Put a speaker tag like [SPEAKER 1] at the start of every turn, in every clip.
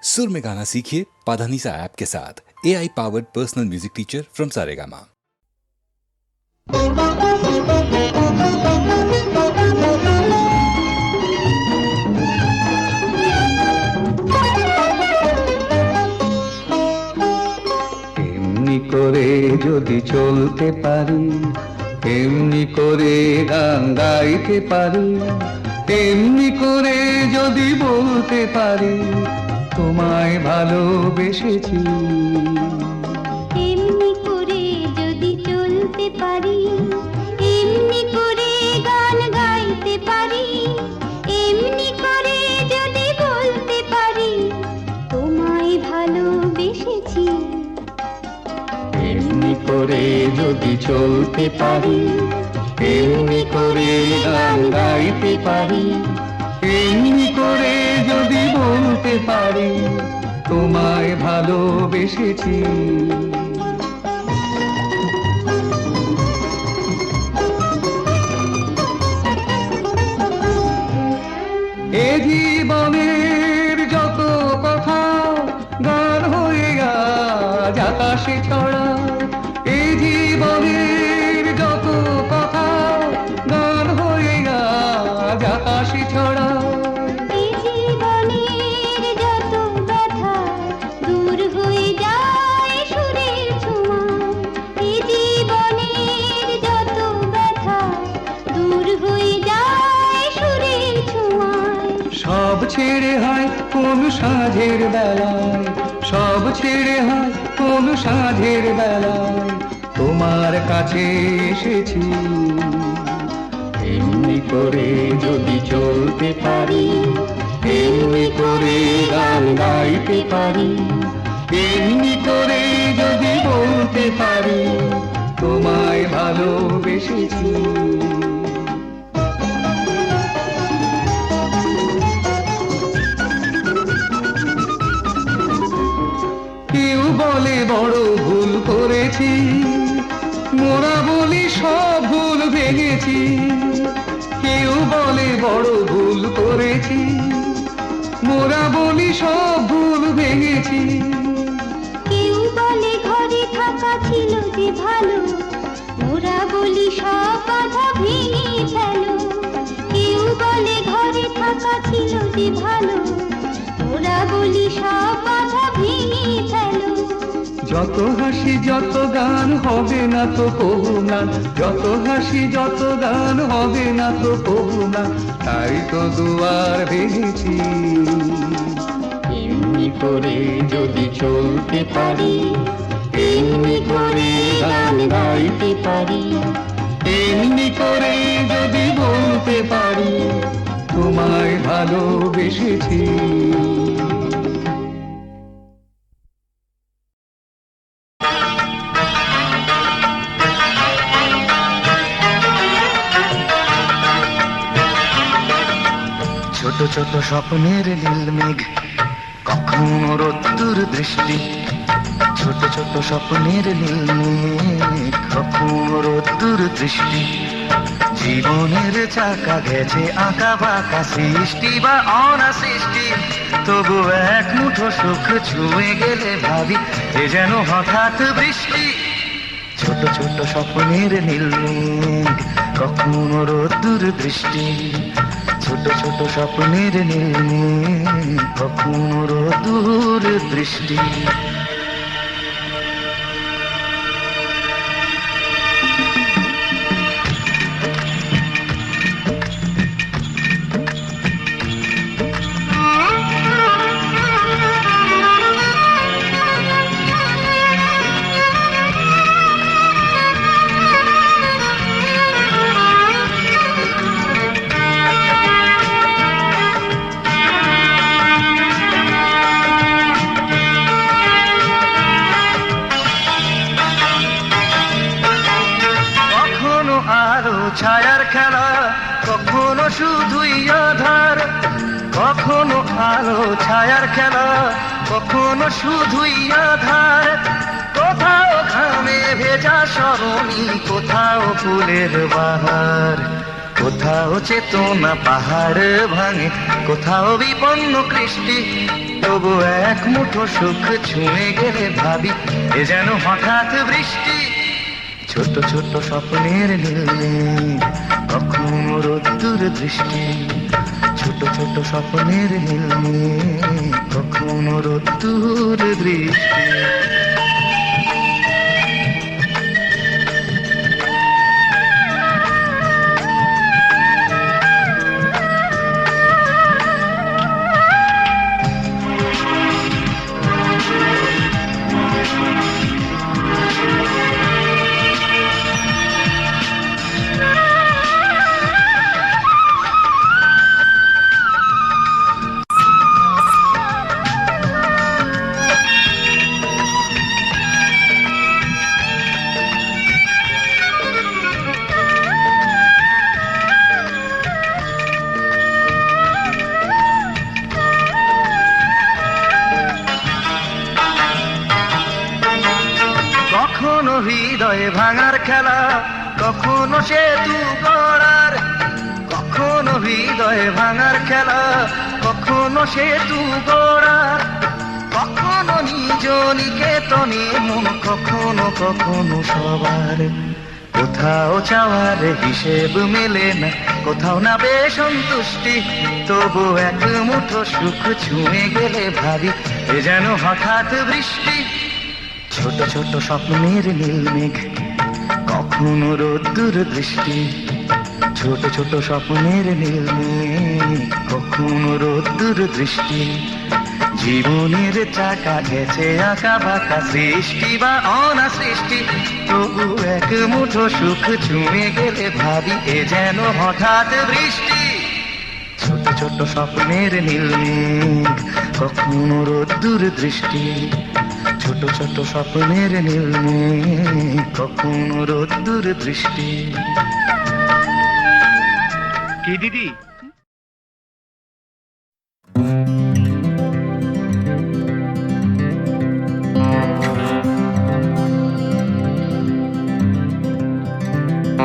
[SPEAKER 1] सुर में गाना सीखिए पाधानीसा ऐप के साथ। AI powered personal music teacher from Saregama.
[SPEAKER 2] এমনি করে যদি চলতে পারি, এমনি করে গান গাইতে পারি, এমনি করে যদি বলতে পারি তোমায় ভালোবেসেছি।
[SPEAKER 3] এমনি করে যদি চলতে পারি, এমনি করে গান গাইতে পারি, এমনি করে যদি বলতে পারি তোমায় ভালোবেসেছি।
[SPEAKER 2] এমনি করে যদি চলতে পারি, এমনি করে গান গাইতে পারি, এমনি করে যদি বলতে পারি তোমায় ভালোবেসেছি। এ জীবনের যত কথা গান হয়ে আজ আকাশে ছড়া, এ জীবনের যত কথা গান হয়ে আজ আকাশে ছড়া।
[SPEAKER 3] এই জীবনের যত ব্যথা দূর হয়ে যায় সুরের ছোঁয়ায়, এই জীবনের যত ব্যথা দূর হয়ে যায় সুরের ছোঁয়ায়।
[SPEAKER 2] সব ছেড়ে হয় কোন সাঁঝের বেলায়, সব ছেড়ে হয় কোন সাঁঝের বেলায় তোমার কাছে এসেছি। এমনি করে যদি চলতে পারি, এমনি করে গান গাইতে পারি, এমনি করে যদি বলতে পারি তোমায় ভালোবেসেছি। কেউ বলে বড় ভুল করেছি, মোরা বলি সব ভুল ভেঙেছি। কেউ বলে বড় ভুল করেছি, মোরা বলি সব ভুল ভেঙেছি।
[SPEAKER 3] কেউ বলে ঘরে থাকা ছিল যে ভালো, ওরা বলি সব বাধা ভেঙে ফেলো। কেউ বলে ঘরে থাকা ছিল যে ভালো, ওরা বলি সব বাধা ভেঙে ফেলো।
[SPEAKER 2] যত হাসি যত গান হবে না তো কবু না, যত হাসি যত গান হবে না তো কবু না, তাই তো দুয়ার ভেঙেছি। এমনি করে যদি চলতে পারি, এমনি করে গান গাইতে পারি, এমনি করে যদি বলতে পারি তোমায় ভালোবেসেছি।
[SPEAKER 4] ছোট ছোট স্বপ্নের নীল মেঘ, কখনো রোদ্দুর দৃষ্টি। ছোট ছোট স্বপ্নের নীল মেঘ, কখনো রোদ্দুর দৃষ্টি। জীবনের চাকা গেছে আঁকা বাঁকা, সৃষ্টি বা অনাসৃষ্টি। তবু এক মুঠো সুখ ছুঁয়ে গেলে ভাবি এ যেন হঠাৎ বৃষ্টি। ছোট ছোট স্বপ্নের নীল মেঘ, কখনো রোদ্দুর দৃষ্টি। ছোট ছোট স্বপ্নের নীল মেঘ, কখনো রোদ্দুর দৃষ্টি। ছায়ার খেলা, কখনো শুধুই আধার। কখনো আলো ছায়ার খেলা, কখনো শুধুই আধার। কোথাও ঘামে ভেজা সরণি, কোথাও ফুলের বাহার। কোথাও চেতনা পাহাড় ভাঙে, কোথাও বিপন্ন কৃষ্টি। তবু এক মুঠো সুখ ছুঁয়ে গেলে ভাবি এ যেন হঠাৎ বৃষ্টি। ছোট ছোট স্বপ্নের নীলে কখনো রোদ্দুর দৃষ্টি, ছোট ছোট স্বপ্নের নীলে কখনো রোদ্দুর দৃষ্টি। কখনো হৃদয়ে ভাঙার খেলা, কখনো সেতু গড়ার, কখনো হৃদয়ে ভাঙার খেলা, কখনো সেতু গড়ার, কখনো নিজ নিকেতনে মন, কখনো কখনো সবার। কোথাও চাওয়ার হিসেব মেলে না, কোথাও না বেসন্তুষ্টি, তবু এক মুঠো সুখ ছুঁয়ে গেলে ভাবি এ যেন হঠাৎ বৃষ্টি। ছোট ছোট স্বপ্নের নীল মেঘ কখনো রোদ্দুর দৃষ্টি, ছোট ছোট স্বপ্নের নীল মেঘ কখনো রোদ্দুর দৃষ্টি। জীবনের চাকা গেছে আঁকা বাঁকা, সৃষ্টি বা অনা সৃষ্টি, তবু এক মুঠো সুখ ছুঁয়ে গেলে ভাবি এ যেন হঠাৎ বৃষ্টি। ছোট ছোট স্বপ্নের নীল মেঘ কখনো রোদ্দুর দৃষ্টি, ছোট ছোট স্বপ্নের নীল মেঘ কখনো রোদ্দুর দৃষ্টি। কি দিদি?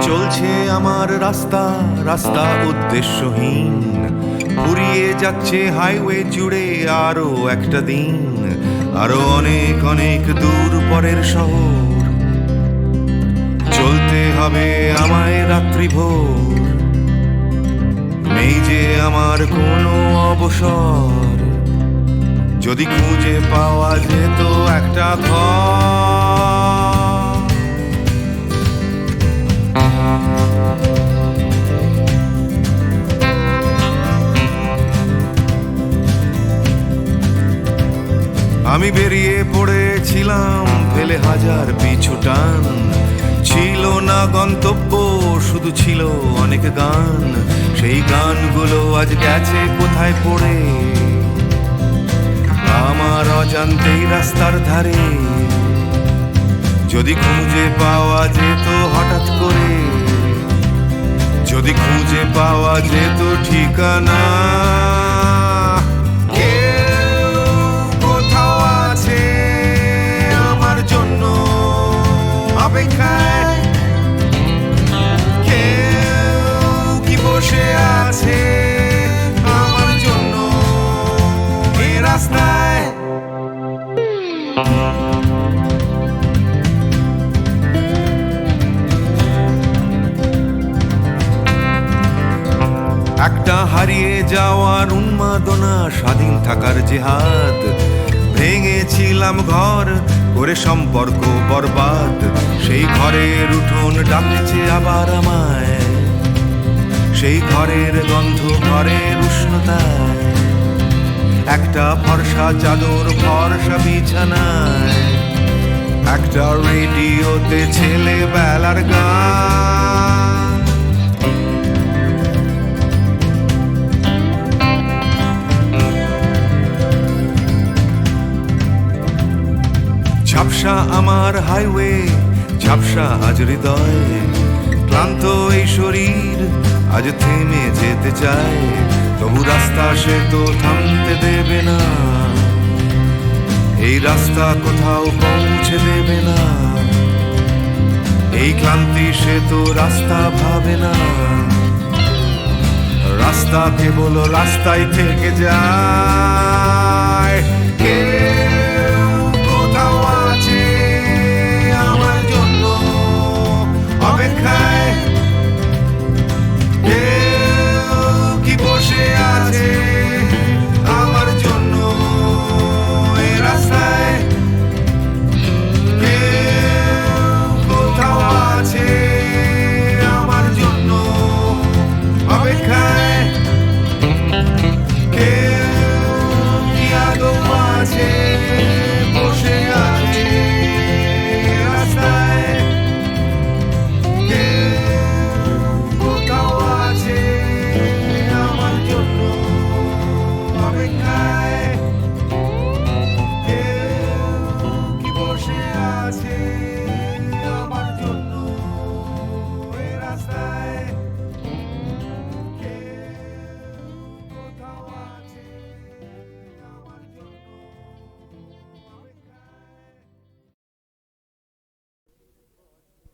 [SPEAKER 5] চলছে আমার রাস্তা, রাস্তা উদ্দেশ্যহীন, ফুরিয়ে যাচ্ছে হাইওয়ে জুড়ে আরো একটা দিন, আরো অনেক অনেক দূর পরের শহর। চলতে হবে আমায় রাত্রি ভোর, নেই যে আমার কোনো অবসর। যদি খুঁজে পাওয়া যেত একটা ঘর, আমি বেরিয়ে পড়েছিলাম ফেলে হাজার পিছু টান, ছিল না গন্তব্য শুধু ছিল অনেক গান, সেই গানগুলো আজ গেছে কোথায় পড়ে আমার অজান্তেই রাস্তার ধারে। যদি খুঁজে পাওয়া যেত হঠাৎ করে, যদি খুঁজে পাওয়া যেত ঠিকানা, অপেক্ষায় কেউ কি বসে আছে আমার জন্য এই রাস্তায়। একটা হারিয়ে যাওয়ার উন্মাদনা, স্বাধীন থাকার জেহাদ, ভেঙেছিলাম ঘর করে সম্পর্ক বরবাদ, সেই ঘরের উঠোন ডাকছে আবার আমায়, সেই ঘরের গন্ধ ঘরের উষ্ণতায়, একটা ফর্সা চাদর ফর্সা বিছানায়, একটা রেডিওতে ছেলেবেলার গান। ঝাপসা আমার হাইওয়ে, ঝাপসা আজ হৃদয়, ক্লান্ত এই শরীর আজ থেমে যেতে চায়, তবু রাস্তা সে তো থামতে দেবে না, এই রাস্তা কোথাও পৌঁছে দেবে না, এই ক্লান্তি সে তো রাস্তা ভাবে না, রাস্তা কেবল রাস্তায় থেকে যায়।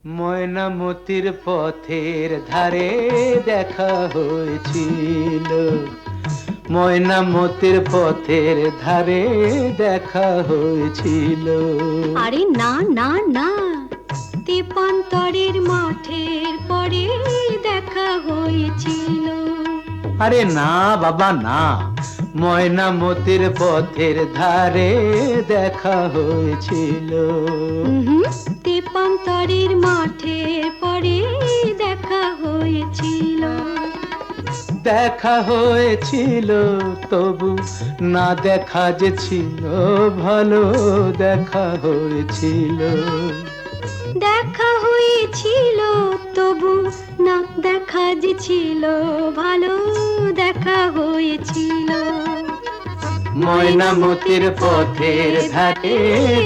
[SPEAKER 2] ময়নামতির পথের ধারে দেখা হয়েছিল, ময়নামতির পথের ধারে দেখা হয়েছিল।
[SPEAKER 3] আরে না না না, তেপান্তরের মাঠের পরে দেখা হয়েছিল।
[SPEAKER 2] আরে না বাবা না, ময়নামতির পথের ধারে দেখা হয়েছিল।
[SPEAKER 3] তেপান্তরের মাঠের পরে দেখা হয়েছিল।
[SPEAKER 2] দেখা হয়েছিল তবু না দেখা যে ছিল ভালো, দেখা হয়েছিল।
[SPEAKER 3] দেখা হয়েছিল তবু না দেখা যে ছিল ভালো, দেখা হয়েছিল।
[SPEAKER 2] ময়নামতির পথের ধারে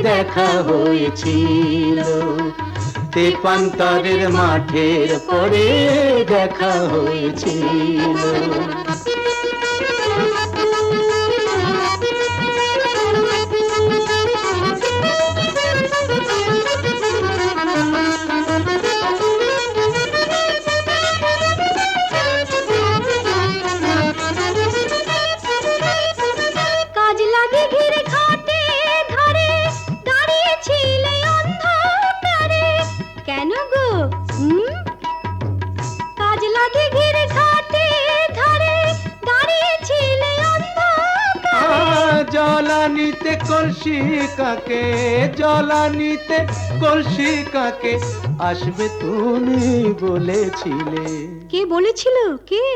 [SPEAKER 2] দেখা হয়েছিল, তেপান্তরের মাঠের পরে দেখা হয়েছিল।
[SPEAKER 3] কাজ লাগে ঘিরে ঘাটে ধরে দাঁড়িয়েছিলে অন্ধকারে। কেন গো? কাজ লাগে ঘিরে ঘাটে ধরে দাঁড়িয়েছিলে অন্ধকারে।
[SPEAKER 2] জলানিতে কলসি কাকে, জলানিতে কলসি কাকে আসবে তুমি বলেছিলে।
[SPEAKER 3] কে বলেছিল? কে?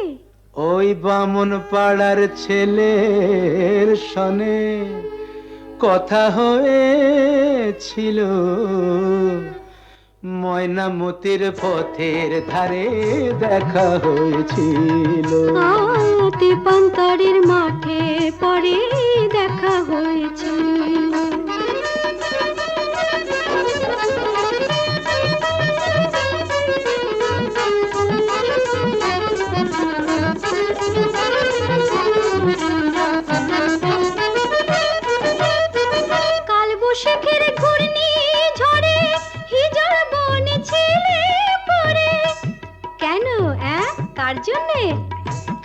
[SPEAKER 2] ওই বামন পাড়ার ছেলের সনে কথা হয়েছিল, ময়নামতির পথের ধারে দেখা হয়েছিল।
[SPEAKER 3] তেপান্তরের মাঠে পরে দেখা হয়েছিল। কালবৈশাখীর ঘূর্ণি ঝড়ে হিজল বনে ছিলে পড়ে। কেন? কার জন্যে?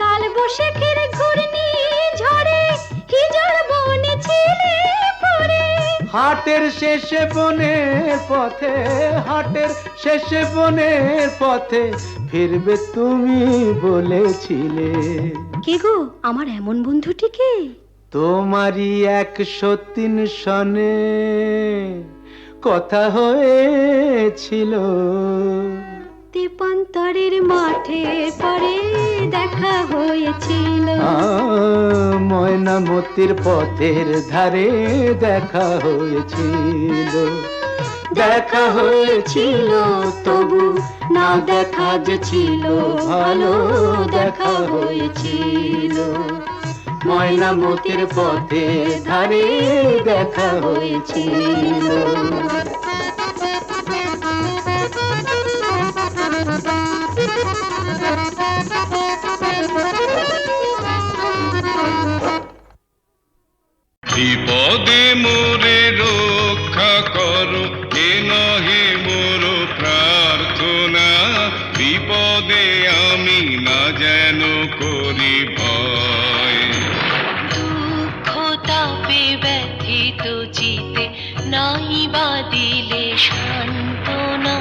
[SPEAKER 3] কালবৈশাখীর ঘূর্ণি ঝড়ে হিজল বনে ছিলে পড়ে।
[SPEAKER 2] হাটের শেষে বনের পথে, হাটের শেষে বনের পথে ফিরবে তুমি বলেছিলে।
[SPEAKER 3] কে গো আমার এমন বন্ধুটিকে?
[SPEAKER 2] তোমারই 103 সনে কথা হয়েছিল,
[SPEAKER 3] তেপান্তরের মাঠে পরে দেখা হয়েছিল।
[SPEAKER 2] ময়নামতির পথের ধারে দেখা হয়েছিল। দেখা হয়েছিল তবু না দেখা যে ছিল ভালো, দেখা হয়েছিল। ময়নামতির পথের ধারে দেখা হয়েছিল।
[SPEAKER 5] বিপদে মোরে রক্ষা করো, এ নহে মোর প্রার্থনা। বিপদে আমি না যেন করি ভয়।
[SPEAKER 6] দুঃখ তাপে ব্যথিত চিতে নাই বা দিলে সান্ত্বনা।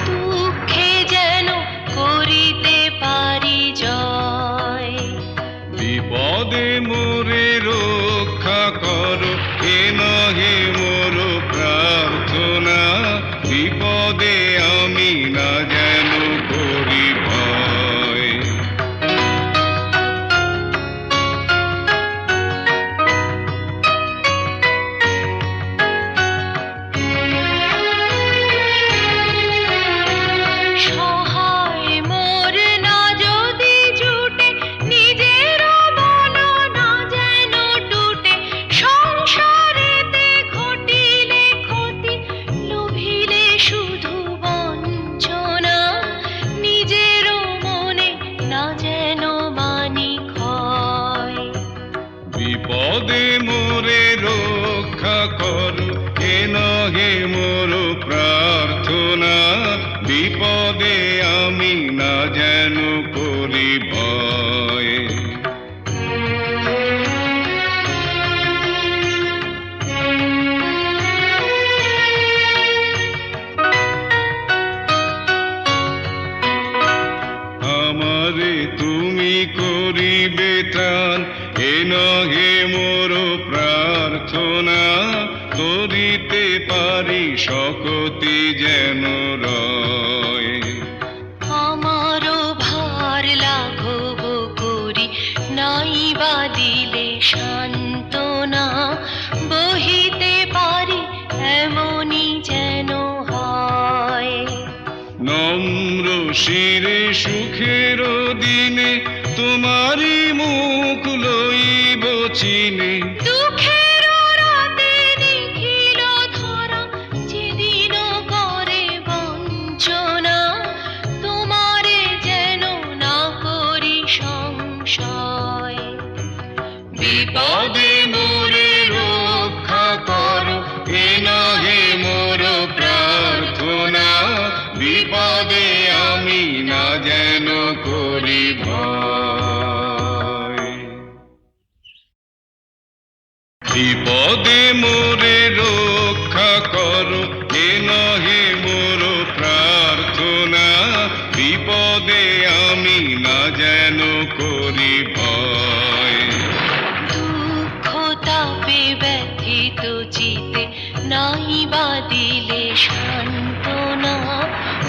[SPEAKER 6] দুঃখে যেন করিতে পারি জয়।
[SPEAKER 5] বিপদে মোরে রক্ষা করো, এ নহে মোর প্রার্থনা। বিপদে আমি না যেন করি ভয়।
[SPEAKER 6] সহায় মোর না যদি জুটে, নিজের মন না যেন টুটে। সংসারেতে ঘটিলে ক্ষতি, লোভিলে শুধু বঞ্চনা। নিজের মনে না যেন মানি ক্ষয়।
[SPEAKER 5] বিপদে মোরে রক্ষা করো, এ নহে মোর প্রার্থনা। প্রার্থনা করিতে পারি শকতি যেন রয়।
[SPEAKER 6] আমারও ভার লাঘব করি নাই বা দিলে সান্ত্বনা বহিতে পারি এমনই যেন হয়।
[SPEAKER 5] নম্র শিরে সুখের দিনে তোমারই মুখ লইব চিনে।
[SPEAKER 6] দুঃখের রাতে নিখিল ধরা যেদিন করে বঞ্চনা তোমারে যেন না করি সংশয়। বিপদে মোরে রক্ষা করো এ নহে মোর প্রার্থনা বিপদে আমি না যেন করি ভয়। বিপদে মোরে রক্ষা করো এ নহে মোর প্রার্থনা বিপদে আমি না যেন করি ভয়। দুঃখ তাপে ব্যথিত চিতে নাই বা দিলে সান্ত্বনা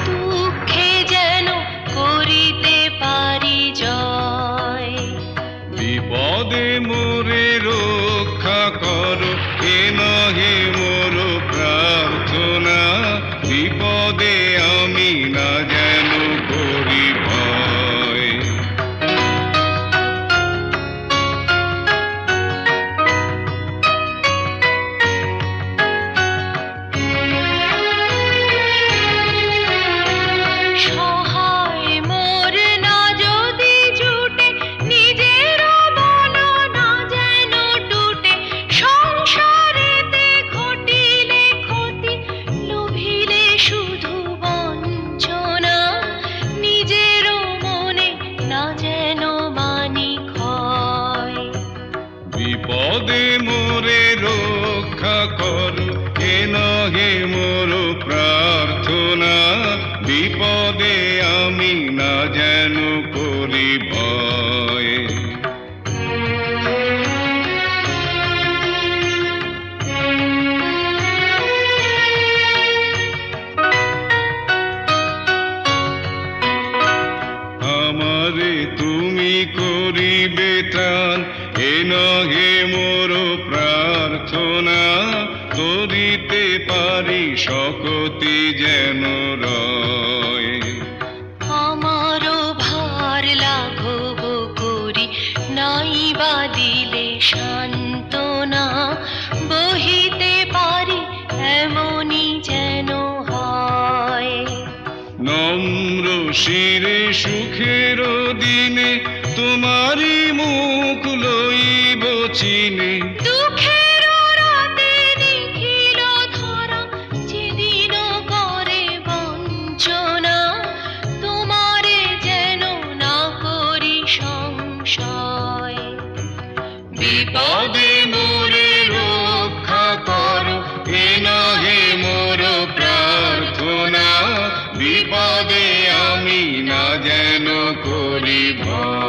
[SPEAKER 6] দুঃখে যেন করিতে পারি জয়।
[SPEAKER 5] বিপদে মোরে রক্ষা করো এ নহে মোর প্রার্থনা বিপদে আমি না যেন করি ভয়।
[SPEAKER 6] সহায় মোর না যদি জুটে নিজের মন না যেন টুটে সংসারেতে ঘটিলে ক্ষতি লোভিলে শুধু বঞ্চনা নিজের মনে না যেন মানি ক্ষয়।
[SPEAKER 5] বিপদে মোরে রক্ষা করো এ নহে মোর প্রার্থনা বিপদে আমি না যেন করি ভয়। আমারে তুমি করিবে ত্রাণ এ নহে মোর প্রার্থনা করিতে পারি শকতি যেন রয়।
[SPEAKER 6] আমারও ভার লাঘব করি নাই বা দিলে সান্ত্বনা বহিতে পারি এমনই যেন হয়।
[SPEAKER 5] নম্র শিরে সুখের দিনে তোমারই মুখ লইব চিনে।
[SPEAKER 6] দুঃখের রাতে নিখিল ধরা যেদিন করে বঞ্চনা তোমারে যেন না করি সংশয়। বিপদে মোরে রক্ষা করো এ নহে মোর প্রার্থনা বিপদে আমি না যেন করি ভয়।